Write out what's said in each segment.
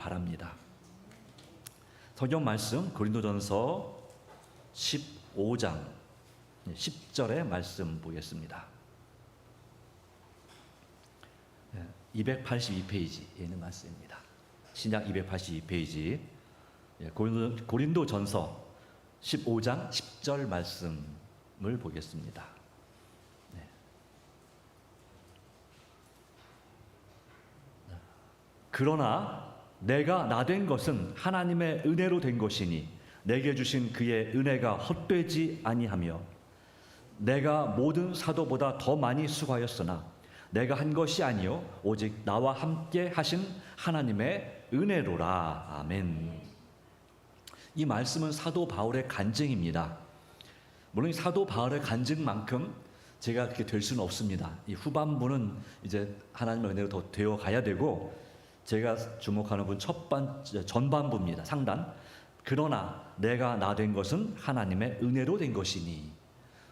바랍니다. 성경 말씀 고린도전서 15장 10절의 말씀 보겠습니다. 282페이지에 있는 말씀입니다. 신약 282페이지 고린도전서 15장 10절 말씀을 보겠습니다. 그러나 내가 나된 것은 하나님의 은혜로 된 것이니 내게 주신 그의 은혜가 헛되지 아니하며 내가 모든 사도보다 더 많이 수고하였으나 내가 한 것이 아니요 오직 나와 함께 하신 하나님의 은혜로라. 아멘. 이 말씀은 사도 바울의 간증입니다. 물론 사도 바울의 간증만큼 제가 그렇게 될 수는 없습니다. 이 후반부는 이제 하나님의 은혜로 더 되어 가야 되고, 제가 주목하는 분 전반부입니다. 상단. 그러나 내가 나 된 것은 하나님의 은혜로 된 것이니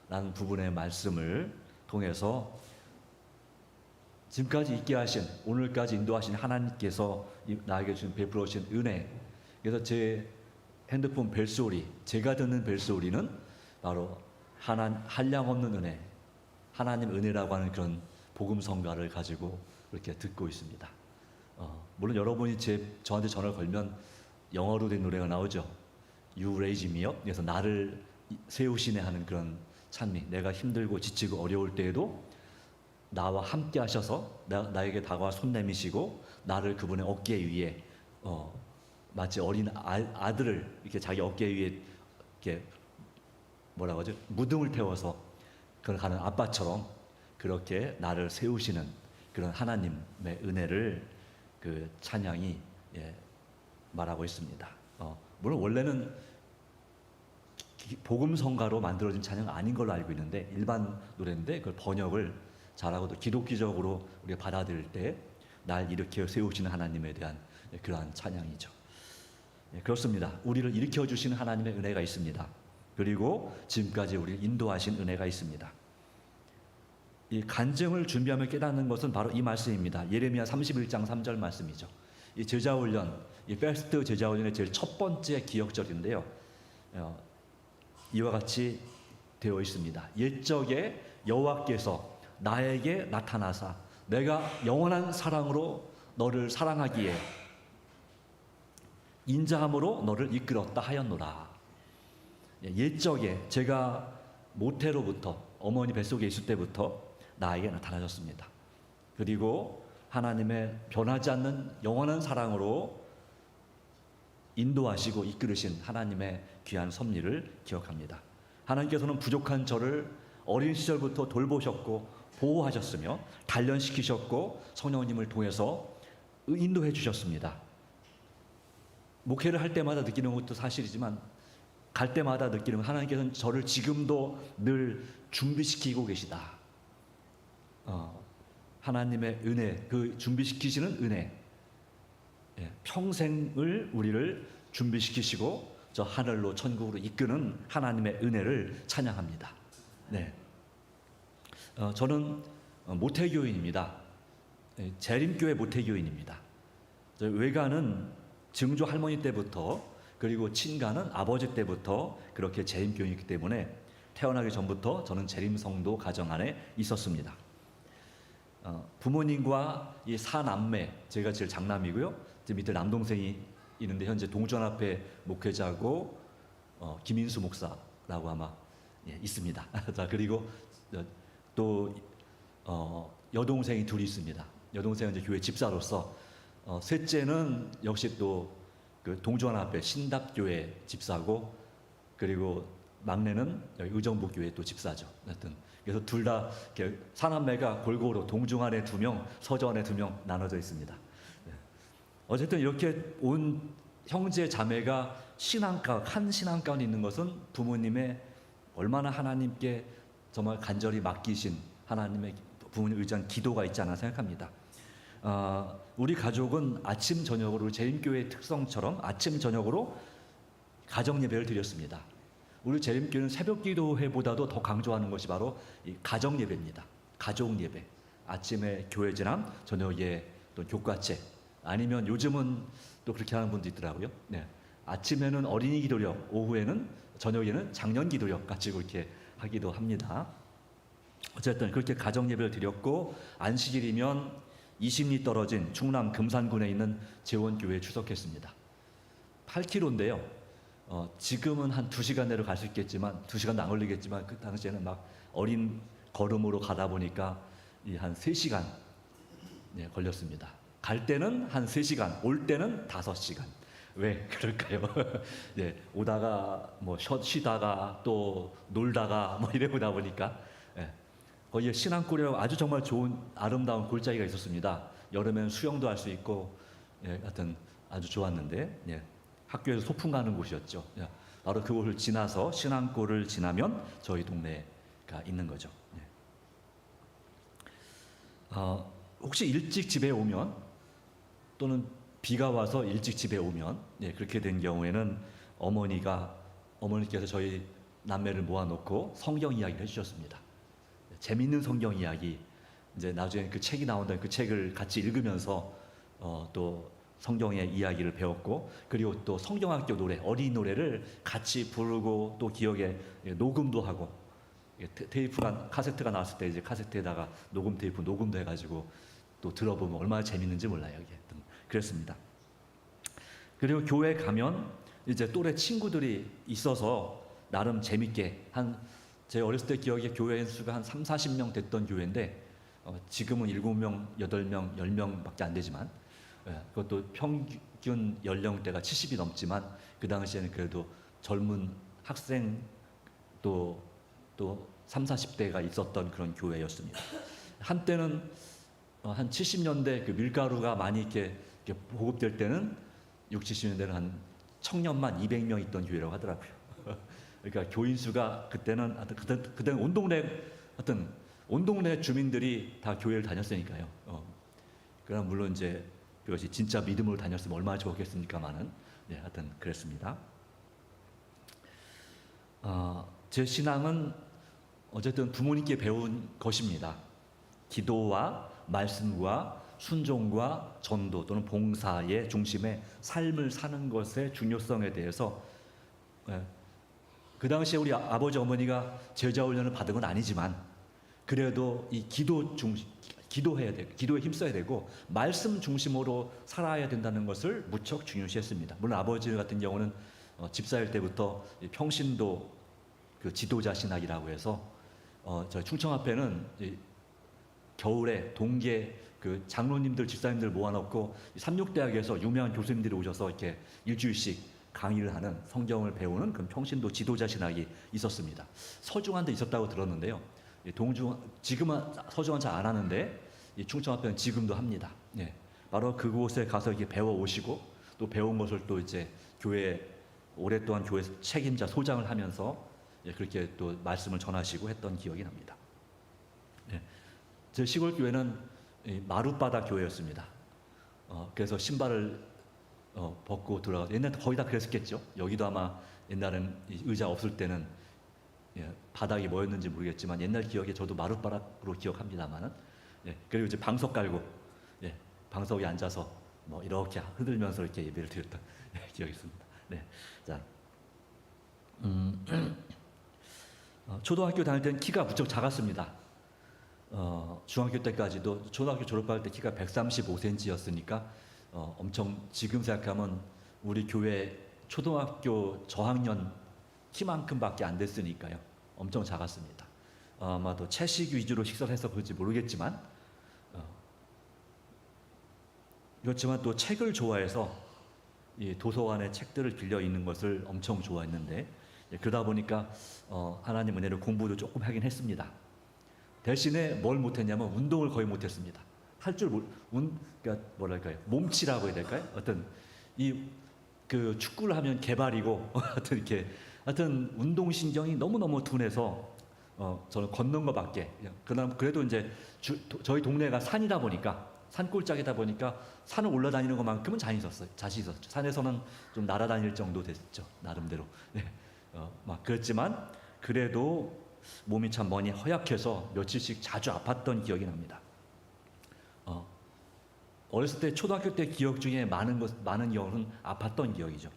라는 부분의 말씀을 통해서 지금까지 있게 하신, 오늘까지 인도하신 하나님께서 나에게 주신 베풀어 주신 은혜, 그래서 제 핸드폰 벨소리, 제가 듣는 벨소리는 바로 한량없는 은혜, 하나님 은혜라고 하는 그런 복음성가를 가지고 그렇게 듣고 있습니다. 물론 여러분이 저한테 전화를 걸면 영어로 된 노래가 나오죠. You raise me up. 그래서 나를 세우시네 하는 그런 찬미. 내가 힘들고 지치고 어려울 때에도 나와 함께 하셔서 나에게 다가와 손 내미시고 나를 그분의 어깨 위에 마치 어린 아들을 이렇게 자기 어깨 위에 이렇게 뭐라고 하죠? 무등을 태워서 가는 아빠처럼 그렇게 나를 세우시는 그런 하나님의 은혜를 그 찬양이 말하고 있습니다. 물론 원래는 복음성가로 만들어진 찬양 아닌 걸로 알고 있는데, 일반 노래인데 그걸 번역을 잘하고 또 기독교적으로 우리가 받아들일 때 날 일으켜 세우시는 하나님에 대한 그러한 찬양이죠. 그렇습니다. 우리를 일으켜 주시는 하나님의 은혜가 있습니다. 그리고 지금까지 우리를 인도하신 은혜가 있습니다. 이 간증을 준비하며 깨닫는 것은 바로 이 말씀입니다. 예레미야 31장 3절 말씀이죠. 이 제자훈련, 이 베스트 제자훈련의 제일 첫 번째 기억절인데요. 이와 같이 되어 있습니다. 옛적에 여호와께서 나에게 나타나사 내가 영원한 사랑으로 너를 사랑하기에 인자함으로 너를 이끌었다 하였노라. 옛적에 제가 모태로부터 어머니 뱃속에 있을 때부터 나에게 나타나셨습니다. 그리고 하나님의 변하지 않는 영원한 사랑으로 인도하시고 이끌으신 하나님의 귀한 섭리를 기억합니다. 하나님께서는 부족한 저를 어린 시절부터 돌보셨고 보호하셨으며 단련시키셨고 성령님을 통해서 인도해 주셨습니다. 목회를 할 때마다 느끼는 것도 사실이지만 갈 때마다 느끼는 건 하나님께서는 저를 지금도 늘 준비시키고 계시다. 하나님의 은혜, 그 준비시키시는 은혜, 평생을 우리를 준비시키시고 저 하늘로 천국으로 이끄는 하나님의 은혜를 찬양합니다. 네, 저는 모태교인입니다. 재림교회 모태교인입니다. 외가는 증조 할머니 때부터, 그리고 친가는 아버지 때부터 그렇게 재림교인이기 때문에 태어나기 전부터 저는 재림성도 가정 안에 있었습니다. 부모님과 이 사남매, 제가 제일 장남이고요. 밑에 남동생이 있는데 현재 동전앞에 목회자고 김인수 목사라고 아마 있습니다. 자, 그리고 또 여동생이 둘이 있습니다. 여동생은 이제 교회 집사로서, 셋째는 역시 또 그 동전 앞에 신답교회 집사고, 그리고 막내는 여기 의정부교회 또 집사죠. 하여튼 그래서 둘 다 사남매가 골고루 동중 안에 2명, 서저 안에 2명 나눠져 있습니다. 어쨌든 이렇게 온 형제 자매가 한 신앙 가운데 있는 것은 부모님의 얼마나 하나님께 정말 간절히 맡기신 하나님의 부모님 의지한 기도가 있지 않나 생각합니다. 우리 가족은 아침 저녁으로 재림교회의 특성처럼 아침 저녁으로 가정 예배를 드렸습니다. 우리 재림교회는 새벽 기도회보다도 더 강조하는 것이 바로 이 가정 예배입니다. 가족 예배. 아침에 교회 지남, 저녁에 또 교과책, 아니면 요즘은 또 그렇게 하는 분도 있더라고요. 네. 아침에는 어린이 기도력, 오후에는 저녁에는 장년 기도력 가지고 이렇게 하기도 합니다. 어쨌든 그렇게 가정 예배를 드렸고 안식일이면 20리 떨어진 충남 금산군에 있는 재원교회에出석했습니다. 8km인데요. 지금은 한 2시간 내로 갈 수 있겠지만 2시간도 안 걸리겠지만 그 당시에는 막 어린 걸음으로 가다 보니까 한 3시간 걸렸습니다. 갈 때는 한 3시간, 올 때는 5시간. 왜 그럴까요? 네, 오다가 뭐 쉬다가 또 놀다가 뭐 이러다 보니까 거기에 신앙골이라고 아주 정말 좋은 아름다운 골짜기가 있었습니다. 여름에는 수영도 할 수 있고 하여튼 아주 좋았는데 학교에서 소풍 가는 곳이었죠. 바로 그곳을 지나서 신앙골을 지나면 저희 동네가 있는 거죠. 혹시 일찍 집에 오면 또는 비가 와서 일찍 집에 오면 그렇게 된 경우에는 어머니께서 저희 남매를 모아놓고 성경 이야기를 해주셨습니다. 재밌는 성경 이야기, 이제 나중에 그 책이 나온다면 그 책을 같이 읽으면서 또 성경의 이야기를 배웠고, 그리고 또 성경학교 노래, 어린이 노래를 같이 부르고 또 기억에 녹음도 하고, 카세트가 나왔을 때 이제 카세트에다가 녹음 테이프 녹음도 해가지고 또 들어보면 얼마나 재밌는지 몰라요. 이게 그랬습니다. 그리고 교회 가면 이제 또래 친구들이 있어서 나름 재밌게 제 어렸을 때 기억에 교회 수가 한 3, 40명 됐던 교회인데 지금은 7명, 8명, 10명밖에 안 되지만 그것도 평균 연령대가 70이 넘지만 그 당시에는 그래도 젊은 학생 또 3, 40대가 있었던 그런 교회였습니다. 한때는 한 70년대 그 밀가루가 많이 이렇게 보급될 때는 60, 70년대는 한 청년만 200명 있던 교회라고 하더라고요. 그러니까 교인 수가 그때는 온 동네 주민들이 다 교회를 다녔으니까요. 그럼 물론 이제 그것이 진짜 믿음으로 다녔으면 얼마나 좋겠습니까만은 하여튼 그랬습니다. 제 신앙은 어쨌든 부모님께 배운 것입니다. 기도와 말씀과 순종과 전도 또는 봉사의 중심에 삶을 사는 것의 중요성에 대해서 그 당시에 우리 아버지 어머니가 제자 훈련을 받은 건 아니지만 그래도 이 기도해야 되고 기도에 힘써야 되고 말씀 중심으로 살아야 된다는 것을 무척 중요시했습니다. 물론 아버지 같은 경우는 집사일 때부터 평신도 그 지도자 신학이라고 해서 저희 충청 앞에는 겨울에 동계 그 장로님들 집사님들 모아놓고 삼육대학에서 유명한 교수님들이 오셔서 이렇게 일주일씩 강의를 하는 성경을 배우는 그 평신도 지도자 신학이 있었습니다. 서중한데 있었다고 들었는데요. 지금은 서중한 잘 안 하는데 충청 앞에는 지금도 합니다. 바로 그곳에 가서 이렇게 배워 오시고 또 배운 것을 또 이제 오랫동안 교회 책임자 소장을 하면서 그렇게 또 말씀을 전하시고 했던 기억이 납니다. 제 시골 교회는 마룻바닥 교회였습니다. 그래서 신발을 벗고 들어가서 옛날에 거의 다 그랬었겠죠. 여기도 아마 옛날엔 의자 없을 때는 바닥이 뭐였는지 모르겠지만 옛날 기억에 저도 마룻바닥으로 기억합니다만은 그리고 이제 방석 깔고 방석 위에 앉아서 뭐 이렇게 흔들면서 이렇게 예배를 드렸던 기억이 있습니다. 자, 초등학교 다닐 때는 키가 무척 작았습니다. 중학교 때까지도 초등학교 졸업할 때 키가 135cm였으니까 엄청 지금 생각하면 우리 교회 초등학교 저학년 키만큼밖에 안 됐으니까요. 엄청 작았습니다. 아마도 채식 위주로 식사를 해서 그런지 모르겠지만 그렇지만 또 책을 좋아해서 이 도서관에 책들을 빌려 읽는 것을 엄청 좋아했는데 그러다 보니까 하나님 은혜로 공부도 조금 하긴 했습니다. 대신에 뭘 못했냐면 운동을 거의 못했습니다. 그러니까 뭐랄까요, 몸치라고 해야 될까요? 어떤 그 축구를 하면 개발이고 하여튼 운동 신경이 너무 둔해서 저는 걷는 것밖에. 그래도 이제 저희 동네가 산이다 보니까 산골짜기다 보니까 산을 올라다니는 것만큼은 자신 있었죠. 산에서는 좀 날아다닐 정도 됐죠, 나름대로. 막 그랬지만 그래도 몸이 참 많이 허약해서 며칠씩 자주 아팠던 기억이 납니다. 어렸을 때 초등학교 때 기억 중에 많은 기억은 아팠던 기억이죠.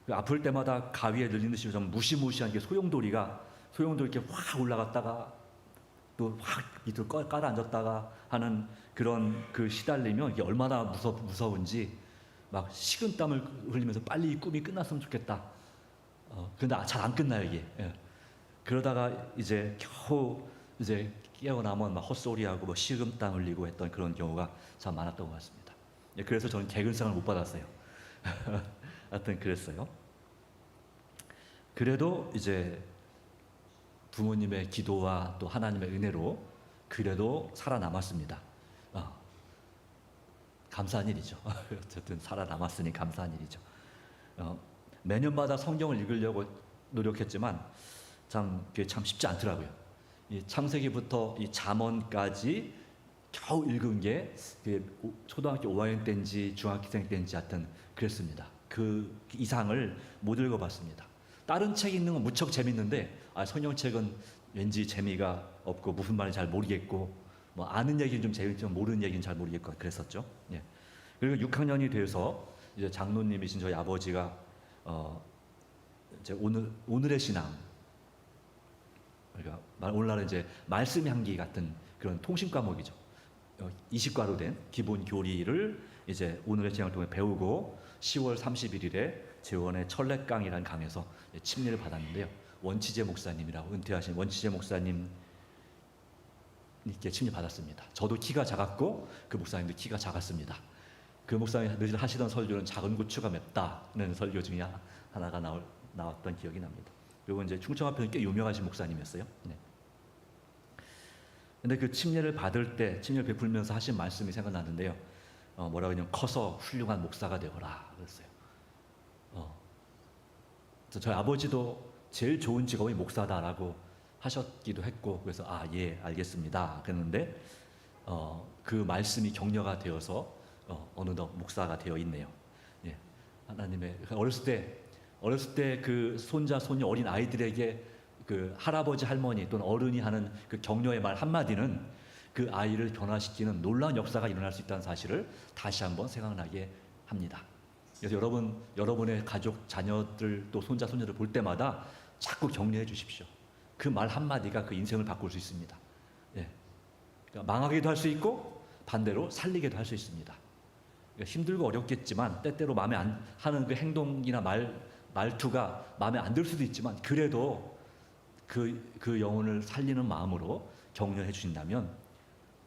그 아플 때마다 가위에 눌린 듯이 좀 무시무시한 게 소용돌이 이렇게 확 올라갔다가 또 확 밑으로 깔아앉았다가 하는 그런 그 시달리면 이게 얼마나 무서운지 막 식은땀을 흘리면서 빨리 이 꿈이 끝났으면 좋겠다. 근데 잘 안 끝나요 이게. 예. 그러다가 이제 겨우 이제 깨어나면 막 헛소리하고 뭐 식은땀 흘리고 했던 그런 경우가 참 많았던 것 같습니다. 예, 그래서 저는 개근상을 못 받았어요. 하여튼 그랬어요. 그래도 이제 부모님의 기도와 또 하나님의 은혜로 그래도 살아남았습니다. 감사한 일이죠. 어쨌든 살아남았으니 감사한 일이죠. 매년마다 성경을 읽으려고 노력했지만 그게 참 쉽지 않더라고요. 이 창세기부터 이 잠언까지 겨우 읽은 게 초등학교 5학년 때인지 중학생 때인지 하여튼 그랬습니다. 그 이상을 못 읽어봤습니다. 다른 책 읽는 건 무척 재밌는데 성경책은 왠지 재미가 없고 무슨 말인지 잘 모르겠고 뭐 아는 얘기는 좀 재밌지만 모르는 얘기는 잘 모르겠고 그랬었죠. 예. 그리고 6학년이 돼서 이제 장로님이신 저희 아버지가 이제 오늘의 신앙, 그러니까 오늘날은 이제 말씀 향기 같은 그런 통신 과목이죠. 20과로 된 기본 교리를 이제 오늘의 신앙을 통해 배우고 10월 31일에 재원의 철례강이라는 강에서 침례를 받았는데요. 원치제 목사님이라고 은퇴하신 원치제 목사님께 침례 받았습니다. 저도 키가 작았고 그 목사님도 키가 작았습니다. 그 목사님이 늘 하시던 설교는 작은 고추가 맵다는 설교 중에 하나가 나왔던 기억이 납니다. 그리고 이제 충청 앞에는 꽤 유명하신 목사님이었어요. 네. 근데 그 침례를 받을 때 침례를 베풀면서 하신 말씀이 생각나는데요. 뭐라고 하냐면 커서 훌륭한 목사가 되어라 그랬어요. 저희 아버지도 제일 좋은 직업이 목사다라고 하셨기도 했고 그래서 예 알겠습니다 그랬는데 그 말씀이 격려가 되어서 어느덧 목사가 되어 있네요. 예. 하나님의 어렸을 때 그 손자 손녀 어린 아이들에게 그 할아버지 할머니 또는 어른이 하는 그 격려의 말 한마디는 그 아이를 변화시키는 놀라운 역사가 일어날 수 있다는 사실을 다시 한번 생각나게 합니다. 그래서 여러분의 가족, 자녀들 또 손자, 손녀들 볼 때마다 자꾸 격려해 주십시오. 그 말 한마디가 그 인생을 바꿀 수 있습니다. 예. 그러니까 망하게도 할 수 있고 반대로 살리게도 할 수 있습니다. 그러니까 힘들고 어렵겠지만 때때로 마음에 안 하는 그 행동이나 말투가 마음에 안 들 수도 있지만 그래도 그 영혼을 살리는 마음으로 격려해 주신다면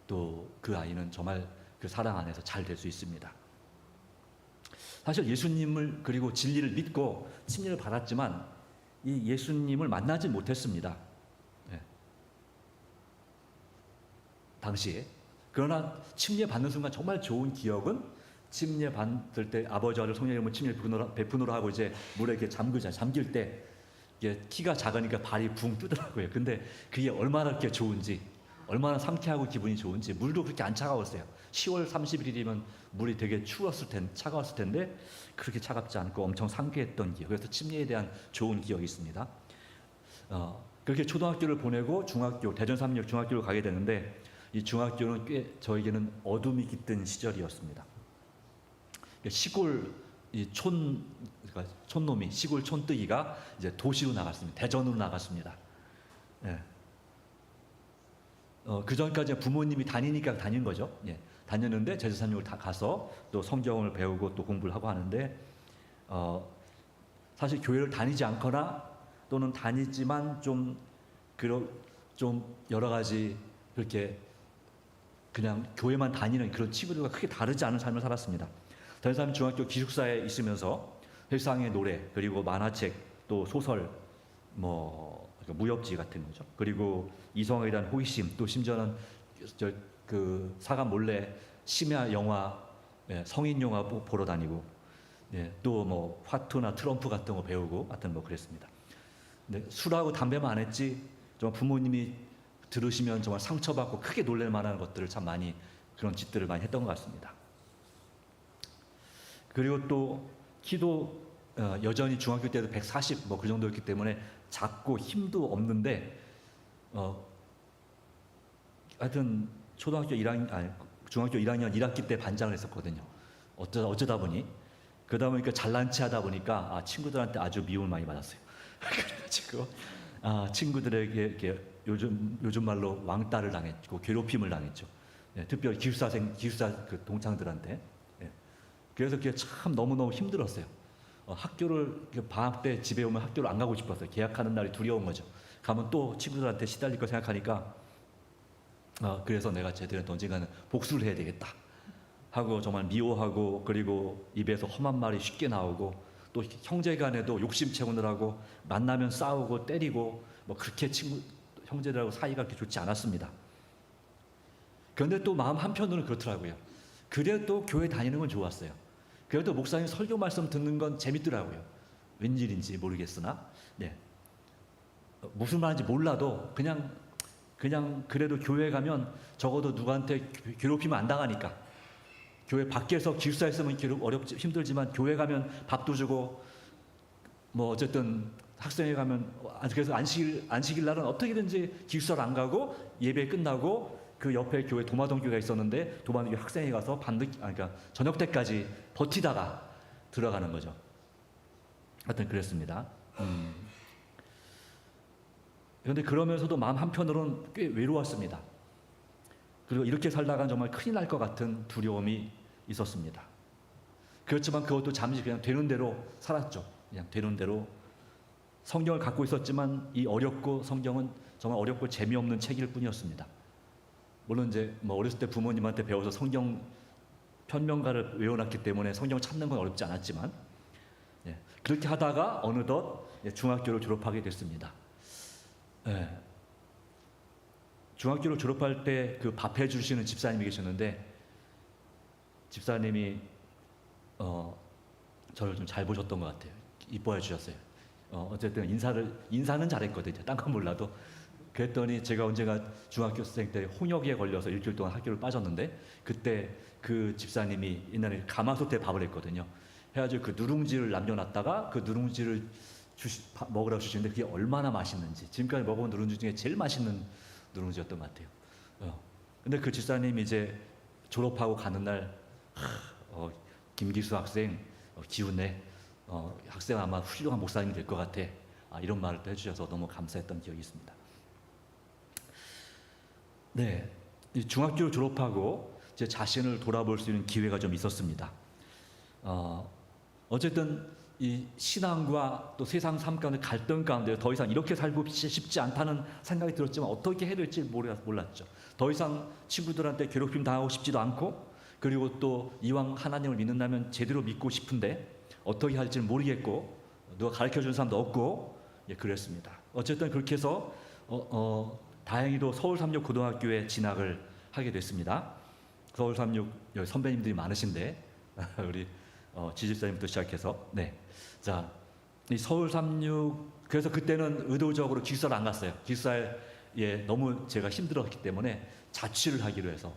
또 그 아이는 정말 그 사랑 안에서 잘 될 수 있습니다. 사실 예수님을 그리고 진리를 믿고 침례를 받았지만 이 예수님을 만나지 못했습니다. 네. 당시에. 그러나 침례 받는 순간 정말 좋은 기억은 침례 받을 때 아버지 아들 성령 이름으로 침례 베푸노라 하고 이제 물에 이렇게 잠길 때 이게 키가 작으니까 발이 붕 뜨더라고요. 근데 그게 얼마나 그렇게 좋은지, 얼마나 상쾌하고 기분이 좋은지. 물도 그렇게 안 차가웠어요. 10월 31일이면 물이 되게 차가웠을 텐데 그렇게 차갑지 않고 엄청 상쾌했던 기억. 그래서 침례에 대한 좋은 기억이 있습니다. 그렇게 초등학교를 보내고 대전 삼육 중학교를 가게 되는데 이 중학교는 꽤 저에게는 어둠이 깃든 시절이었습니다. 시골 그러니까 촌놈이 시골 촌뜨기가 이제 도시로 나갔습니다. 대전으로 나갔습니다. 예. 그 전까지 부모님이 다니니까 다닌 거죠. 예. 다녔는데 제주산육을 다 가서 또 성경을 배우고 또 공부를 하고 하는데 사실 교회를 다니지 않거나 또는 다니지만 좀 여러 가지 그렇게 그냥 교회만 다니는 그런 친구들과 크게 다르지 않은 삶을 살았습니다. 대전 중학교 기숙사에 있으면서 세상의 노래 그리고 만화책 또 소설 그러니까 무협지 같은 거죠. 그리고 이성에 대한 호기심 또 심지어는 그 사감 몰래 심야 영화 성인 영화 보러 다니고 또 뭐 화투나 트럼프 같은 거 배우고 하여튼 뭐 그랬습니다. 근데 술하고 담배만 안 했지 정말 부모님이 들으시면 정말 상처받고 크게 놀랄 만한 것들을 참 많이 그런 짓들을 많이 했던 것 같습니다. 그리고 또 키도 여전히 중학교 때도 140 뭐 그 정도였기 때문에 작고 힘도 중학교 중학교 1학년 1학기 때 반장을 했었거든요. 어쩌다 보니 그러다 보니까 잘난 체 하다 보니까 친구들한테 아주 미움을 많이 받았어요. 그래가지고 친구들에게 이렇게 요즘 말로 왕따를 당했고 괴롭힘을 당했죠. 예, 특별히 기숙사 그 동창들한테. 예. 그래서 그게 참 너무너무 힘들었어요. 학교를 방학 때 집에 오면 학교를 안 가고 싶었어요. 개학하는 날이 두려운 거죠. 가면 또 친구들한테 시달릴 거 생각하니까 그래서 내가 제대로 언젠가는 복수를 해야 되겠다 하고 정말 미워하고, 그리고 입에서 험한 말이 쉽게 나오고, 또 형제간에도 욕심 채우느라고 만나면 싸우고 때리고, 뭐 그렇게 형제들하고 사이가 그렇게 좋지 않았습니다. 그런데 또 마음 한편으로는 그렇더라고요. 그래도 교회 다니는 건 좋았어요. 그래도 목사님 설교 말씀 듣는 건 재밌더라고요. 웬일인지 모르겠으나, 네. 무슨 말인지 몰라도 그냥 그래도 교회 가면 적어도 누구한테 괴롭히면 안 당하니까. 교회 밖에서 기숙사에 있으면 어렵지 힘들지만 교회 가면 밥도 주고, 뭐 어쨌든 학생회 가면, 그래서 안식일 날은 어떻게든지 기숙사를 안 가고 예배 끝나고 그 옆에 교회 도마동 교회가 있었는데 도마동 교회 학생회 가서 그러니까 저녁 때까지 버티다가 들어가는 거죠. 하여튼 그랬습니다. 그런데 그러면서도 마음 한편으로는 꽤 외로웠습니다. 그리고 이렇게 살다간 정말 큰일 날 것 같은 두려움이 있었습니다. 그렇지만 그것도 잠시 그냥 되는 대로 살았죠. 그냥 되는 대로 성경을 갖고 있었지만 이 성경은 정말 어렵고 재미없는 책일 뿐이었습니다. 물론 이제 뭐 어렸을 때 부모님한테 배워서 성경 편명가를 외워놨기 때문에 성경 찾는 건 어렵지 않았지만, 그렇게 하다가 어느덧 중학교를 졸업하게 됐습니다. 중학교를 졸업할 때 그 밥 해주시는 집사님이 계셨는데, 집사님이 저를 좀 잘 보셨던 것 같아요. 이뻐해 주셨어요. 어쨌든 인사는 잘했거든요. 딴 건 몰라도. 그랬더니 제가 언젠가 중학교생 때 홍역에 걸려서 일주일 동안 학교를 빠졌는데, 그때 그 집사님이 옛날에 가마솥에 밥을 했거든요. 해가지고 그 누룽지를 남겨놨다가 그 누룽지를 먹으라고 주시는데 그게 얼마나 맛있는지, 지금까지 먹어본 누룽지 중에 제일 맛있는 누룽지였던 것 같아요. 근데 그 집사님이 이제 졸업하고 가는 날, 김기수 학생 기운내, 학생 아마 훌륭한 목사님이 될 것 같아, 이런 말을 또 해주셔서 너무 감사했던 기억이 있습니다. 네, 중학교를 졸업하고 제 자신을 돌아볼 수 있는 기회가 좀 있었습니다. 어쨌든 이 신앙과 또 세상 삶 가운데 갈등 가운데 더 이상 이렇게 살고 싶지 않다는 생각이 들었지만 어떻게 해야 될지 몰랐죠. 더 이상 친구들한테 괴롭힘 당하고 싶지도 않고, 그리고 또 이왕 하나님을 믿는다면 제대로 믿고 싶은데 어떻게 할지는 모르겠고, 누가 가르쳐주는 사람도 없고, 그랬습니다. 어쨌든 그렇게 해서 다행히도 서울삼육고등학교에 진학을 하게 됐습니다. 서울삼육 여기 선배님들이 많으신데 우리 지집사님부터 시작해서, 자, 이 서울삼육, 그래서 그때는 의도적으로 기숙사를 안 갔어요. 기숙사에 너무 제가 힘들었기 때문에 자취를 하기로 해서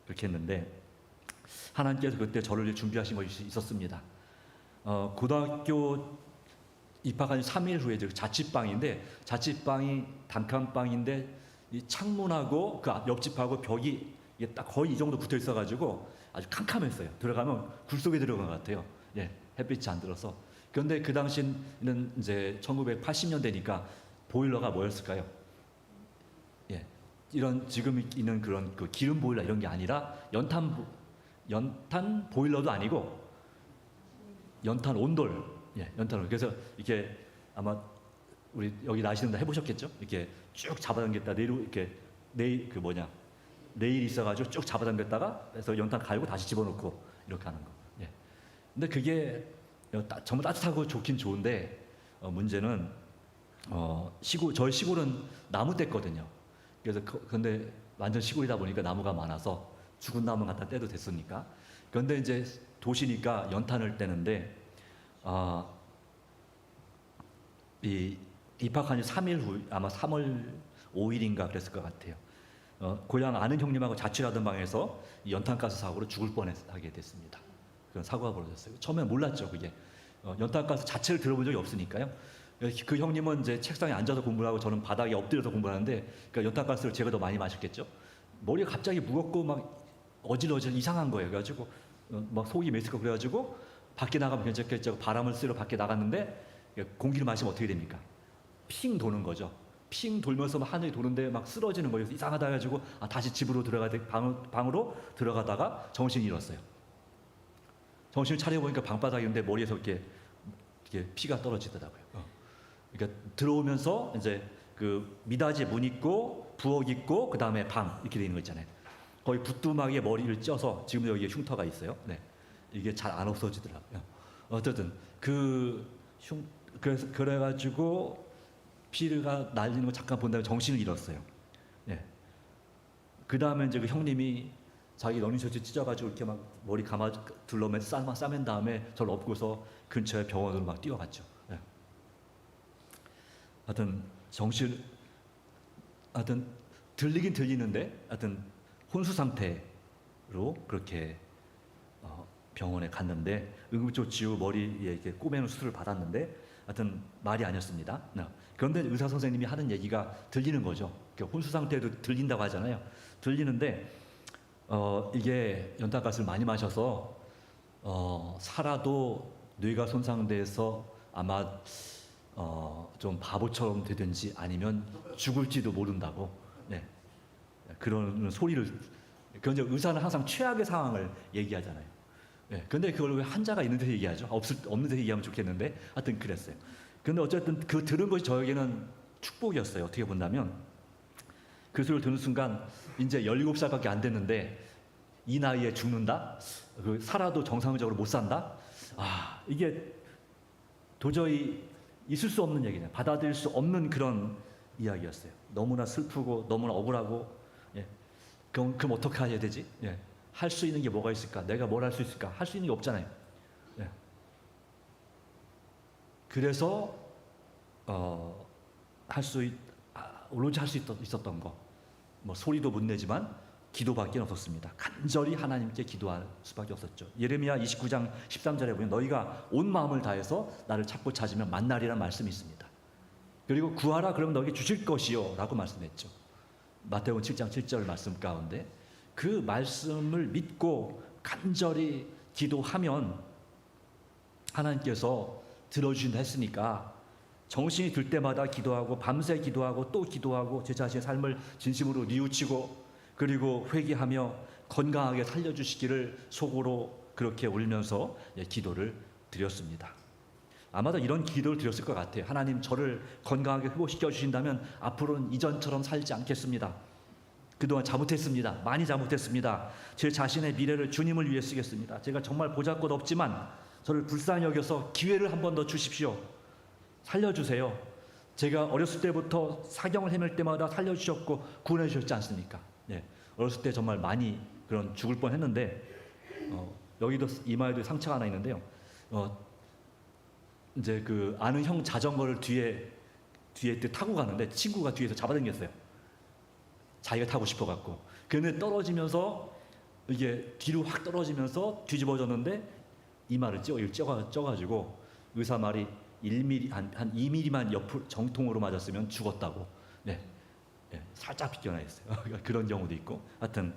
그렇게 했는데, 하나님께서 그때 저를 준비하신 것이 있었습니다. 고등학교 입학한 3일 후에 자취방인데, 자취방이 단칸방인데 이 창문하고 그 옆집하고 벽이 딱 거의 이 정도 붙어 있어가지고 아주 캄캄했어요. 들어가면 굴 속에 들어간 것 같아요. 햇빛이 안 들어서. 그런데 그 당시는 이제 1980년대니까 보일러가 뭐였을까요? 이런 지금 있는 그런 그 기름 보일러 이런 게 아니라 연탄 보일러도 아니고 연탄 온돌, 연탄 온돌. 그래서 이렇게 아마 우리 여기 나시는데 해보셨겠죠? 이렇게 쭉 잡아당겼다 레일이 있어가지고 쭉 잡아당겼다가 그래서 연탄 갈고 다시 집어넣고 이렇게 하는 거. 근데 그게 정말 따뜻하고 좋긴 좋은데, 문제는 저희 시골은 나무 뗐거든요. 그래서 근데 완전 시골이다 보니까 나무가 많아서 죽은 나무 갖다 떼도 됐으니까. 그런데 이제 도시니까 연탄을 떼는데, 이 입학한 지 3일 후, 아마 3월 5일인가 그랬을 것 같아요. 고향 아는 형님하고 자취하던 방에서 이 연탄가스 사고로 죽을 뻔하게 됐습니다. 그런 사고가 벌어졌어요. 처음에 몰랐죠, 그게. 연탄가스 자체를 들어본 적이 없으니까요. 그 형님은 이제 책상에 앉아서 공부를 하고 저는 바닥에 엎드려서 공부를 하는데, 그러니까 연탄가스를 제가 더 많이 마셨겠죠. 머리가 갑자기 무겁고 막 어질어질 이상한 거예요. 그래가지고 막 속이 메스고 그래가지고 밖에 나가면 괜찮겠죠. 바람을 쐬러 밖에 나갔는데 공기를 마시면 어떻게 됩니까? 핑 도는 거죠. 핑 돌면서 막 하늘이 도는데 막 쓰러지는 거예요. 이상하다 해가지고 다시 집으로 방으로 들어가다가 정신이 잃었어요. 정신을 차려보니까 방바닥인데 머리에서 이렇게 피가 떨어지더라고요. 그러니까 들어오면서 이제 그 미닫이에 문 있고 부엌 있고 그 다음에 방 이렇게 되어 있는 거 있잖아요. 거의 부뚜막에 머리를 쪄서 지금 여기에 흉터가 있어요. 네, 이게 잘 안 없어지더라고요. 어쨌든 그래가지고 피가 날리는 거 잠깐 본 다음에 정신을 잃었어요. 네. 그 다음에 이제 그 형님이 자기 러닝셔츠 찢어가지고 이렇게 막 머리 감아 둘러맨 싸맨 다음에 저를 업고서 근처에 병원으로 막 뛰어갔죠. 네. 하여튼 하여튼 들리긴 들리는데 하여튼 혼수 상태로 그렇게 병원에 갔는데 응급조치 후 머리에 이렇게 꼬매는 수술을 받았는데 하여튼 말이 아니었습니다. 그런데 의사 선생님이 하는 얘기가 들리는 거죠. 혼수 상태도 들린다고 하잖아요. 들리는데 이게 연탄가스를 많이 마셔서 살아도 뇌가 손상돼서 아마 좀 바보처럼 되든지 아니면 죽을지도 모른다고. 네. 그런 소리를. 그런데 의사는 항상 최악의 상황을 얘기하잖아요. 네. 그런데 그걸 왜 환자가 있는 데서 얘기하죠? 없는 데서 얘기하면 좋겠는데 하여튼 그랬어요. 그런데 어쨌든 그 들은 것이 저에게는 축복이었어요. 어떻게 본다면 그 소리를 듣는 순간 이제 17살밖에 안 됐는데 이 나이에 죽는다? 살아도 정상적으로 못 산다? 이게 도저히 있을 수 없는 얘기냐, 받아들일 수 없는 그런 이야기였어요. 너무나 슬프고 너무나 억울하고. 예. 그럼 어떻게 해야 되지? 예. 할 수 있는 게 뭐가 있을까? 내가 뭘 할 수 있을까? 할 수 있는 게 없잖아요. 예. 그래서 오로지 할 수 있었던 거, 뭐 소리도 못 내지만 기도밖에 없었습니다. 간절히 하나님께 기도할 수밖에 없었죠. 예레미야 29장 13절에 보면 너희가 온 마음을 다해서 나를 찾고 찾으면 만나리라는 말씀이 있습니다. 그리고 구하라 그러면 너에게 주실 것이요 라고 말씀했죠. 마태복음 7장 7절 말씀 가운데 그 말씀을 믿고 간절히 기도하면 하나님께서 들어주신다 했으니까 정신이 들 때마다 기도하고 밤새 기도하고 또 기도하고 제 자신의 삶을 진심으로 뉘우치고 그리고 회개하며 건강하게 살려주시기를 속으로 그렇게 울면서 기도를 드렸습니다. 아마도 이런 기도를 드렸을 것 같아요. 하나님, 저를 건강하게 회복시켜 주신다면 앞으로는 이전처럼 살지 않겠습니다. 그동안 잘못했습니다. 많이 잘못했습니다. 제 자신의 미래를 주님을 위해 쓰겠습니다. 제가 정말 보잘것 없지만 저를 불쌍히 여겨서 기회를 한 번 더 주십시오. 살려주세요. 제가 어렸을 때부터 사경을 헤맬 때마다 살려주셨고 구원해 주셨지 않습니까? 네. 어렸을 때 정말 많이 그런 죽을 뻔했는데 여기도 이마에도 상처가 하나 있는데요. 이제 그 아는 형 자전거를 뒤에 타고 가는데 친구가 뒤에서 잡아당겼어요. 자기가 타고 싶어갖고. 그런데 떨어지면서 이게 뒤로 확 떨어지면서 뒤집어졌는데 이마를 쪄가지고 의사 말이 1mm 한 2mm만 옆으로 정통으로 맞았으면 죽었다고. 네. 네, 살짝 비껴나 있어요. 그런 경우도 있고. 하여튼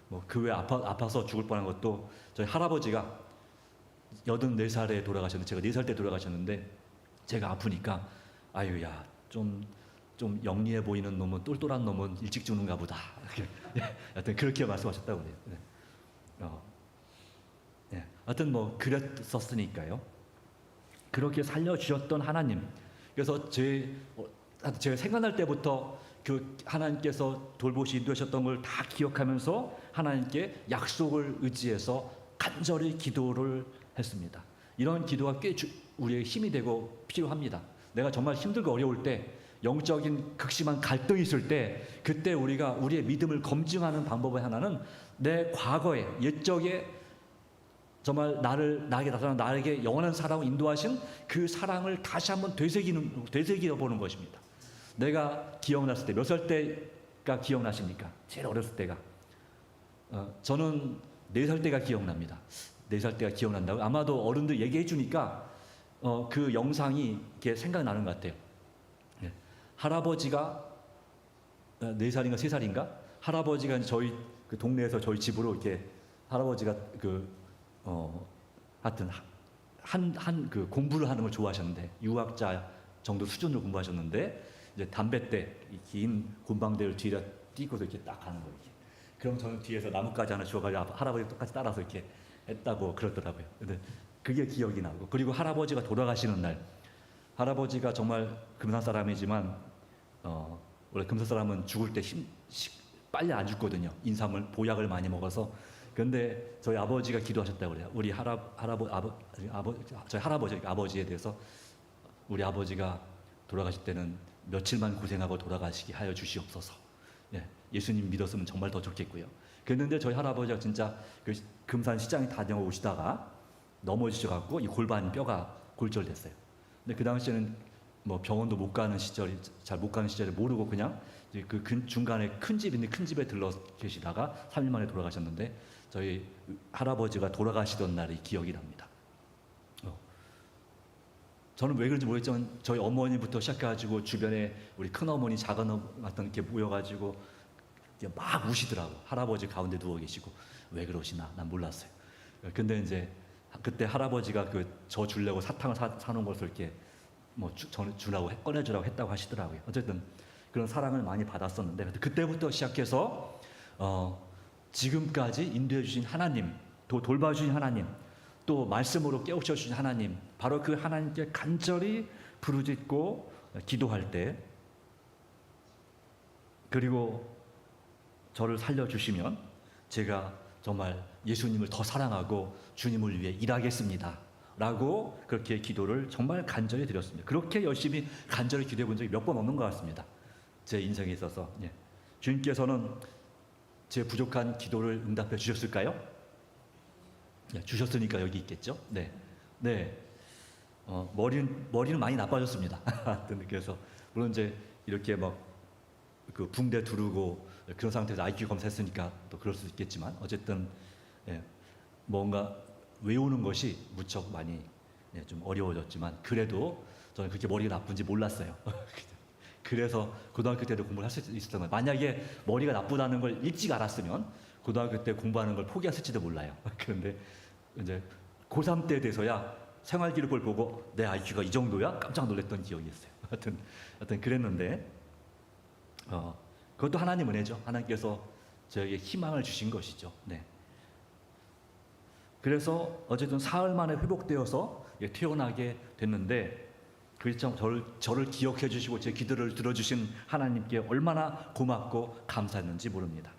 뭐 그 외에 아파서 죽을 뻔한 것도 저희 할아버지가 84살에 돌아가셨는데 제가 4살 때 돌아가셨는데 제가 아프니까 아유야 좀 영리해 보이는 놈은 똘똘한 놈은 일찍 죽는가 보다. 하여튼 그렇게 말씀하셨다고 그래요. 네. 네. 하여튼 뭐 그랬었으니까요. 그렇게 살려주셨던 하나님. 그래서 제가 생각날 때부터 그 하나님께서 돌보시 인도하셨던 걸 다 기억하면서 하나님께 약속을 의지해서 간절히 기도를 했습니다. 이런 기도가 꽤 우리에게 힘이 되고 필요합니다. 내가 정말 힘들고 어려울 때, 영적인 극심한 갈등이 있을 때, 그때 우리가 우리의 믿음을 검증하는 방법의 하나는 내 과거에 옛적에 정말 나에게 나타난 나에게 영원한 사랑을 인도하신 그 사랑을 다시 한번 되새겨 보는 것입니다. 내가 기억났을 때 몇 살 때가 기억나십니까? 제일 어렸을 때가. 저는 4살 때가 기억납니다. 4살 때가 기억난다고. 아마도 어른들 얘기해 주니까 그 영상이 이렇게 생각나는 것 같아요. 할아버지가 4살인가 3살인가 할아버지가 저희 그 동네에서 저희 집으로 이렇게 할아버지가 하여튼 한 그 공부를 하는 걸 좋아하셨는데 유학자 정도 수준으로 공부하셨는데 이제 담뱃대 긴 곰방대를 뒤에 띄고서 이렇게 딱 가는 거예요. 이렇게. 그럼 저는 뒤에서 나뭇가지 하나 주워가지고 할아버지 똑같이 따라서 이렇게 했다고 그러더라고요. 근데 그게 기억이 나고 그리고 할아버지가 돌아가시는 날 할아버지가 정말 금산 사람이지만 원래 금산 사람은 죽을 때 빨리 안 죽거든요. 인삼을 보약을 많이 먹어서. 근데 저희 아버지가 기도하셨다고 그래요. 우리 저희 할아버지 아버지에 대해서 우리 아버지가 돌아가실 때는 며칠만 고생하고 돌아가시게 하여 주시옵소서. 예, 예수님 믿었으면 정말 더 좋겠고요. 그랬는데 저희 할아버지가 진짜 그 금산 시장에 다녀오시다가 넘어지셔갖고 이 골반 뼈가 골절됐어요. 근데 그 당시에는 뭐 병원도 못 가는 시절이 잘 못 가는 시절에 모르고 그냥 그 중간에 큰 집인데 큰 집에 들러 계시다가 3일 만에 돌아가셨는데 저희 할아버지가 돌아가시던 날이 기억이 납니다. 저는 왜 그런지 모르겠지만 저희 어머니부터 시작해가지고 주변에 우리 큰 어머니, 작은 어머니 같은 이렇게 모여가지고 막 우시더라고. 할아버지 가운데 누워 계시고 왜 그러시나 난 몰랐어요. 근데 이제 그때 할아버지가 저 주려고 사탕을 사놓은 것을 이렇게 뭐 주라고 꺼내주라고 했다고 하시더라고요. 어쨌든 그런 사랑을 많이 받았었는데 그때부터 시작해서 지금까지 인도해 주신 하나님, 또 돌봐주신 하나님, 또 말씀으로 깨우쳐 주신 하나님, 바로 그 하나님께 간절히 부르짖고 기도할 때, 그리고 저를 살려주시면 제가 정말 예수님을 더 사랑하고 주님을 위해 일하겠습니다 라고 그렇게 기도를 정말 간절히 드렸습니다. 그렇게 열심히 간절히 기도해 본 적이 몇 번 없는 것 같습니다. 제 인생에 있어서. 주님께서는 제 부족한 기도를 응답해 주셨을까요? 주셨으니까 여기 있겠죠. 머리는 많이 나빠졌습니다. 그래서 물론 이제 이렇게 막 그 붕대 두르고 그런 상태에서 IQ 검사했으니까 또 그럴 수 있겠지만 어쨌든 뭔가 외우는 것이 무척 많이 좀 어려워졌지만 그래도 저는 그렇게 머리가 나쁜지 몰랐어요. 그래서 고등학교 때도 공부를 할 수 있었던 거예요. 만약에 머리가 나쁘다는 걸 일찍 알았으면 고등학교 때 공부하는 걸 포기했을지도 몰라요. 그런데 이제 고3 때 돼서야 생활기록을 보고 내 IQ가 이 정도야? 깜짝 놀랐던 기억이 있어요. 하여튼 그랬는데 그것도 하나님 은혜죠. 하나님께서 저에게 희망을 주신 것이죠. 그래서 어쨌든 사흘 만에 회복되어서 태어나게 됐는데 그렇죠. 저를 기억해 주시고 제 기도를 들어주신 하나님께 얼마나 고맙고 감사했는지 모릅니다.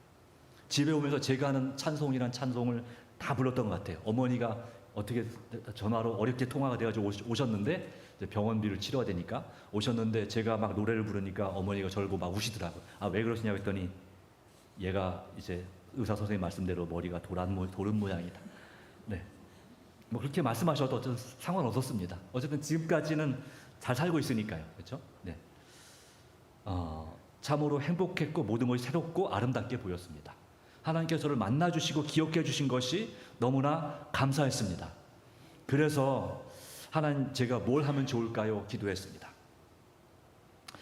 집에 오면서 제가 하는 찬송이란 찬송을 다 불렀던 것 같아요. 어머니가 어떻게 전화로 어렵게 통화가 돼가지고 오셨는데 병원비를 치러야 되니까 오셨는데 제가 막 노래를 부르니까 어머니가 저를 보고 막 우시더라고요. 왜 그러시냐고 했더니 얘가 이제 의사 선생님 말씀대로 머리가 도른 모양이다. 뭐 그렇게 말씀하셔도 어쨌든 상관없었습니다. 어쨌든 지금까지는 잘 살고 있으니까요. 그렇죠? 참으로 행복했고 모든 것이 새롭고 아름답게 보였습니다. 하나님께서 저를 만나주시고 기억해 주신 것이 너무나 감사했습니다. 그래서 하나님 제가 뭘 하면 좋을까요? 기도했습니다.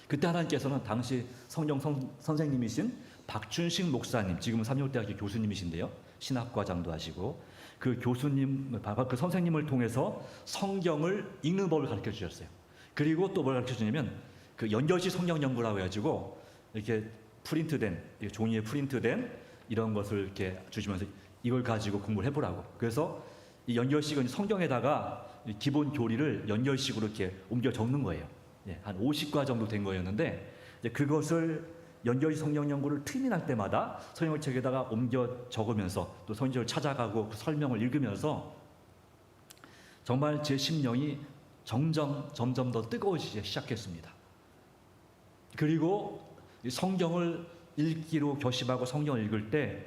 그때 하나님께서는 당시 성령 선생님이신 박춘식 목사님, 지금은 삼육대학교 교수님이신데요. 신학과장도 하시고 그 교수님, 그 선생님을 통해서 성경을 읽는 법을 가르쳐 주셨어요. 그리고 또 뭘 가르쳐 주냐면 그 연결식 성경 연구라고 해가지고 이렇게 프린트된 종이에 프린트된 이런 것을 이렇게 주시면서 이걸 가지고 공부를 해보라고. 그래서 이 연결식은 성경에다가 기본 교리를 연결식으로 이렇게 옮겨 적는 거예요. 한 50과 정도 된 거였는데 그것을 연결식 성경 연구를 틈이 날 때마다 성경책에다가 옮겨 적으면서 또 성경을 찾아가고 그 설명을 읽으면서 정말 제 심령이 점점 더 뜨거워지기 시작했습니다. 그리고 성경을 읽기로 결심하고 성경을 읽을 때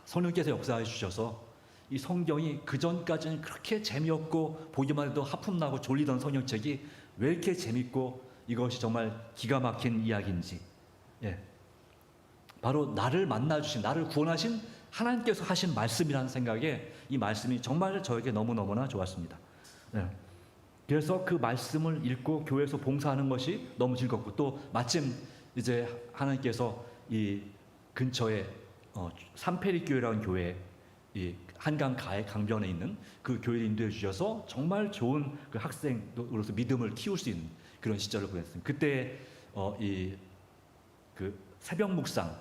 성령께서 역사해 주셔서 이 성경이 그전까지는 그렇게 재미없고 보기만 해도 하품나고 졸리던 성경책이 왜 이렇게 재밌고 이것이 정말 기가 막힌 이야기인지 바로 나를 만나주신, 나를 구원하신 하나님께서 하신 말씀이라는 생각에 이 말씀이 정말 저에게 너무너무나 좋았습니다. 그래서 그 말씀을 읽고 교회에서 봉사하는 것이 너무 즐겁고 또 마침 이제 하나님께서 이 근처에 삼페리 교회라는 교회, 이 한강 가해 강변에 있는 그 교회를 인도해 주셔서 정말 좋은 그 학생으로서 믿음을 키울 수 있는 그런 시절을 보냈습니다. 그때 이 그 새벽 묵상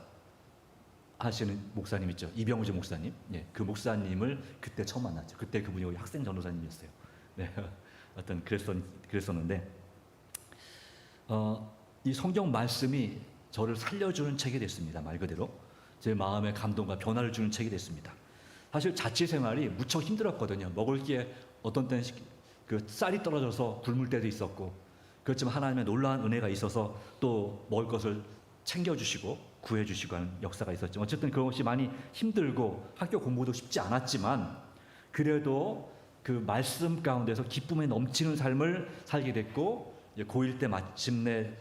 하시는 목사님 있죠, 이병우재 목사님. 예, 그 목사님을 그때 처음 만났죠. 그때 그분이 우리 학생 전도사님이었어요. 네, 어떤 그랬었는데 이 성경 말씀이 저를 살려주는 책이 됐습니다. 말 그대로 제 마음의 감동과 변화를 주는 책이 됐습니다. 사실 자취 생활이 무척 힘들었거든요. 먹을 게 어떤 때는 그 쌀이 떨어져서 굶을 때도 있었고, 그렇지만 하나님의 놀라운 은혜가 있어서 또 먹을 것을 챙겨주시고 구해주시고 하는 역사가 있었죠. 어쨌든 그것이 많이 힘들고 학교 공부도 쉽지 않았지만 그래도 그 말씀 가운데서 기쁨에 넘치는 삶을 살게 됐고, 고1 때 마침내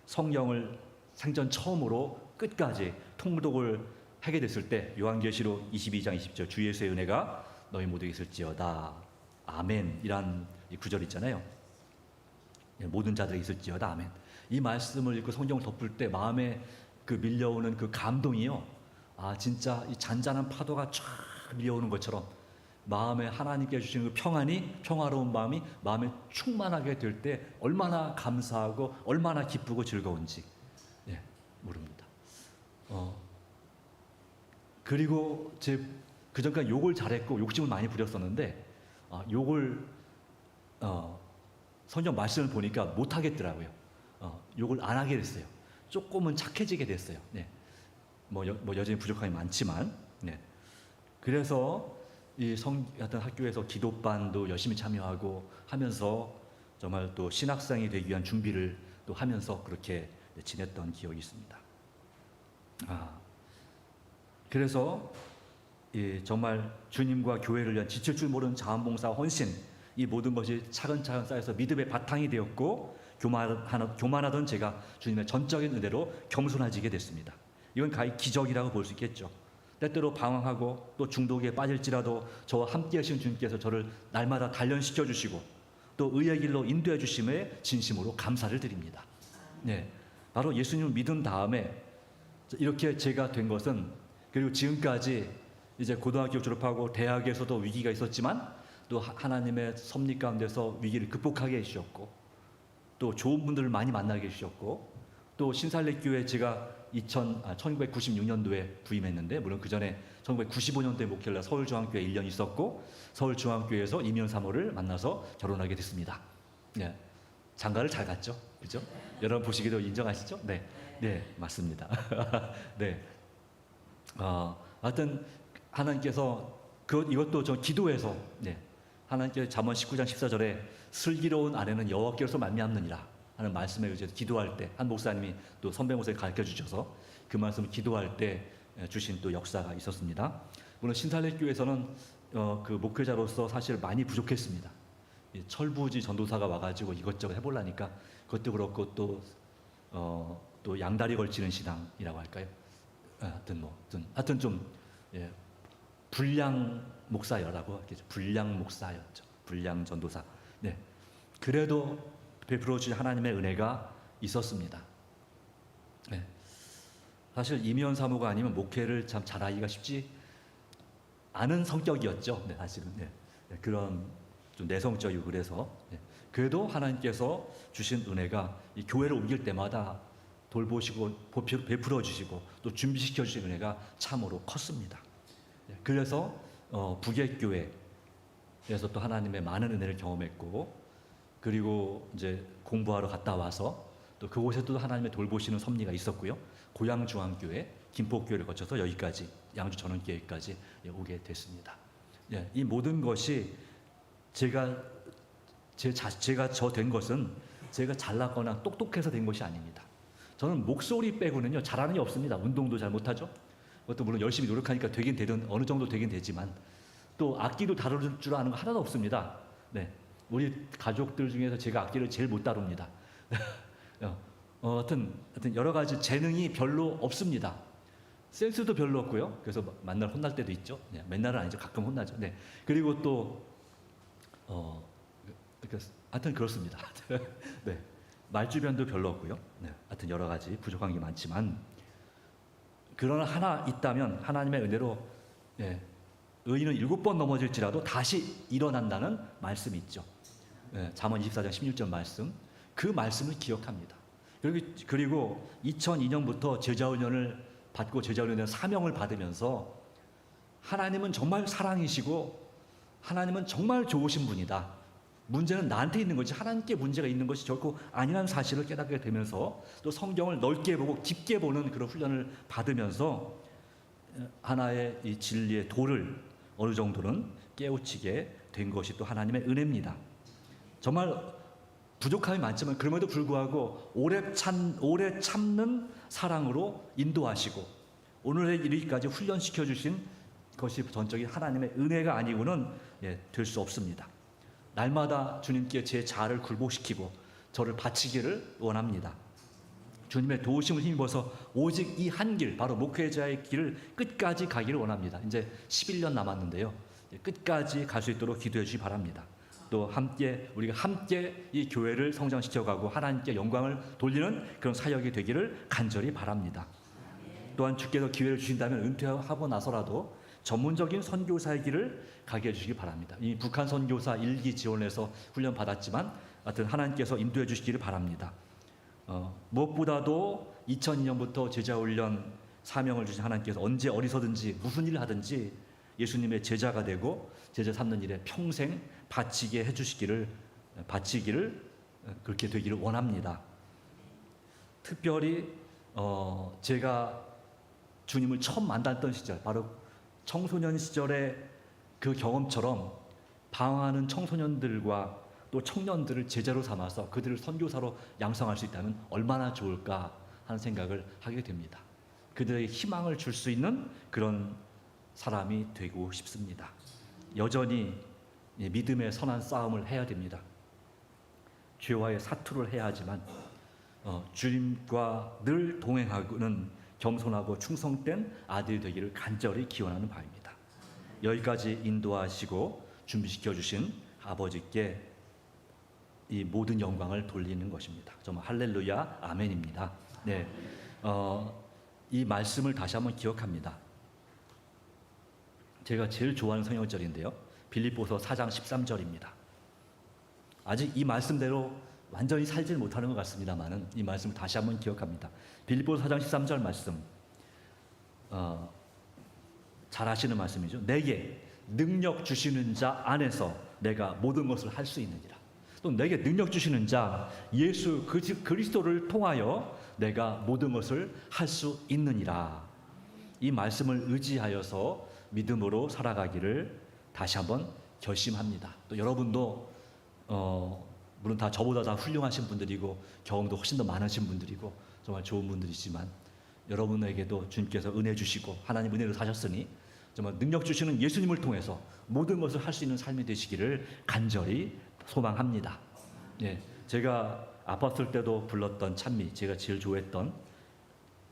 성경을 생전 처음으로 끝까지 통독을 하게 됐을 때 요한계시록 22장 20절 주 예수의 은혜가 너희 모두에게 있을지어다 아멘 이란 구절 있잖아요. 모든 자들에게 있을지어다 아멘. 이 말씀을 읽고 성경을 덮을 때 마음에 그 밀려오는 그 감동이요, 진짜 이 잔잔한 파도가 쫙 밀려오는 것처럼 마음에 하나님께 주시는 그 평화로운 마음이 마음에 충만하게 될 때 얼마나 감사하고 얼마나 기쁘고 즐거운지 모릅니다. 그리고 그 전까지 욕을 잘했고 욕심을 많이 부렸었는데 욕을 성경 말씀을 보니까 못 하겠더라고요. 욕을 안 하게 됐어요. 조금은 착해지게 됐어요. 네. 뭐 여전히 부족함이 많지만, 네. 그래서 이 어떤 학교에서 기도반도 열심히 참여하고 하면서 정말 또 신학생이 되기 위한 준비를 또 하면서 그렇게 지냈던 기억이 있습니다. 그래서 정말 주님과 교회를 위한 지칠 줄 모르는 자원봉사 헌신, 이 모든 것이 차근차근 쌓여서 믿음의 바탕이 되었고 교만하던 제가 주님의 전적인 은혜로 겸손해지게 됐습니다. 이건 가히 기적이라고 볼 수 있겠죠. 때때로 방황하고 또 중독에 빠질지라도 저와 함께 하신 주님께서 저를 날마다 단련시켜 주시고 또 의의 길로 인도해 주심에 진심으로 감사를 드립니다. 네, 바로 예수님을 믿은 다음에 이렇게 제가 된 것은, 그리고 지금까지 이제 고등학교 졸업하고 대학에서도 위기가 있었지만 또 하나님의 섭리 가운데서 위기를 극복하게 해주셨고 또 좋은 분들을 많이 만나게 해주셨고 또 신살레교회 제가 1996년도에 부임했는데, 물론 그 전에 1995년도에 목회를 서울중앙교회 1년 있었고 서울중앙교회에서 이면 사모를 만나서 결혼하게 됐습니다. 네, 장가를 잘 갔죠, 그죠? 여러분 보시기도 인정하시죠? 네, 네, 맞습니다. 네, 하여튼 하나님께서 이것도 저 기도해서, 하나님께서 잠언 19장 14절에 슬기로운 아내는 여호와께로서 말미암느니라 하는 말씀에 의해서 기도할 때 한 목사님이 또 선배 목사님이 가르쳐 주셔서 그 말씀을 기도할 때 주신 또 역사가 있었습니다. 물론 신살레교회에서는 그 목회자로서 사실 많이 부족했습니다. 철부지 전도사가 와가지고 이것저것 해보려니까 그것도 그렇고 또 양다리 걸치는 신앙이라고 할까요? 하여튼 좀 불량 목사여라고 하겠죠. 불량 목사였죠. 불량 전도사. 네. 그래도 베풀어 주신 하나님의 은혜가 있었습니다. 네. 사실 이면 사모가 아니면 목회를 참 잘하기가 쉽지 않은 성격이었죠. 네, 사실은. 그런 좀 내성적이고 그래서. 그래도 하나님께서 주신 은혜가 이 교회를 옮길 때마다 돌보시고 베풀어 주시고 또 준비시켜 주신 은혜가 참으로 컸습니다. 그래서 북예교회에서 또 하나님의 많은 은혜를 경험했고, 그리고 이제 공부하러 갔다 와서 또 그곳에도 하나님의 돌보시는 섭리가 있었고요. 고양중앙교회, 김포교회를 거쳐서 여기까지 양주 전원교회까지 오게 됐습니다. 이 모든 것이 제가 저 된 것은 제가 잘났거나 똑똑해서 된 것이 아닙니다. 저는 목소리 빼고는요 잘하는 게 없습니다. 운동도 잘 못하죠. 그것도 물론 열심히 노력하니까 어느 정도 되긴 되지만 또 악기도 다룰 줄 아는 거 하나도 없습니다. 네, 우리 가족들 중에서 제가 악기를 제일 못 다룹니다. 하여튼 여러 가지 재능이 별로 없습니다. 센스도 별로 없고요. 그래서 맨날 혼날 때도 있죠. 맨날은 아니죠. 가끔 혼나죠. 네, 그리고 또 하여튼 그렇습니다. 네, 말주변도 별로 없고요. 하여튼 여러 가지 부족한 게 많지만 그러나 하나 있다면 하나님의 은혜로 예, 의인은 7번 넘어질지라도 다시 일어난다는 말씀이 있죠. 예, 잠언 24장 16절 말씀. 그 말씀을 기억합니다. 그리고 2002년부터 제자훈련을 받고 제자훈련의 사명을 받으면서 하나님은 정말 사랑이시고 하나님은 정말 좋으신 분이다. 문제는 나한테 있는 거지 하나님께 문제가 있는 것이 결코 아니라는 사실을 깨닫게 되면서 또 성경을 넓게 보고 깊게 보는 그런 훈련을 받으면서 하나의 이 진리의 도를 어느 정도는 깨우치게 된 것이 또 하나님의 은혜입니다. 정말 부족함이 많지만 그럼에도 불구하고 오래 참는 사랑으로 인도하시고 오늘에 이르기까지 훈련시켜 주신 것이 전적인 하나님의 은혜가 아니고는 될 수 없습니다. 날마다 주님께 제 자아를 굴복시키고 저를 바치기를 원합니다. 주님의 도우심을 힘입어서 오직 이 한 길, 바로 목회자의 길을 끝까지 가기를 원합니다. 이제 11년 남았는데요. 끝까지 갈 수 있도록 기도해 주시기 바랍니다. 또 우리가 함께 이 교회를 성장시켜가고 하나님께 영광을 돌리는 그런 사역이 되기를 간절히 바랍니다. 또한 주께서 기회를 주신다면 은퇴하고 나서라도 전문적인 선교사의 길을 가게 해주시기 바랍니다. 이 북한 선교사 1기 지원해서 훈련 받았지만 하여튼 하나님께서 인도해 주시기를 바랍니다. 무엇보다도 2002년부터 제자훈련 사명을 주신 하나님께서 언제 어디서든지 무슨 일을 하든지 예수님의 제자가 되고 제자 삼는 일에 평생 바치기를 그렇게 되기를 원합니다. 특별히 제가 주님을 처음 만났던 시절, 바로 청소년 시절의 그 경험처럼 방황하는 청소년들과 또 청년들을 제자로 삼아서 그들을 선교사로 양성할 수 있다면 얼마나 좋을까 하는 생각을 하게 됩니다. 그들에게 희망을 줄 수 있는 그런 사람이 되고 싶습니다. 여전히 믿음의 선한 싸움을 해야 됩니다. 죄와의 사투를 해야 하지만 주님과 늘 동행하고는 겸손하고 충성된 아들이 되기를 간절히 기원하는 바입니다. 여기까지 인도하시고 준비시켜 주신 아버지께 이 모든 영광을 돌리는 것입니다. 정말 할렐루야 아멘입니다. 네, 이 말씀을 다시 한번 기억합니다. 제가 제일 좋아하는 성경절인데요. 빌립보서 4장 13절입니다. 아직 이 말씀대로 완전히 살지 못하는 것 같습니다만은 이 말씀을 다시 한번 기억합니다. 빌립보서 4장 13절 말씀, 잘 아시는 말씀이죠. 내게 능력 주시는 자 안에서 내가 모든 것을 할 수 있느니라. 또 내게 능력 주시는 자 예수 그리스도를 통하여 내가 모든 것을 할 수 있느니라. 이 말씀을 의지하여서 믿음으로 살아가기를 다시 한번 결심합니다. 또 여러분도 물론 다 저보다 다 훌륭하신 분들이고 경험도 훨씬 더 많으신 분들이고 정말 좋은 분들이지만 여러분에게도 주님께서 은혜 주시고 하나님 은혜로 사셨으니 정말 능력 주시는 예수님을 통해서 모든 것을 할 수 있는 삶이 되시기를 간절히 소망합니다. 예, 제가 아팠을 때도 불렀던 찬미, 제가 제일 좋아했던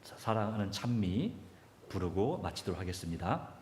사랑하는 찬미 부르고 마치도록 하겠습니다.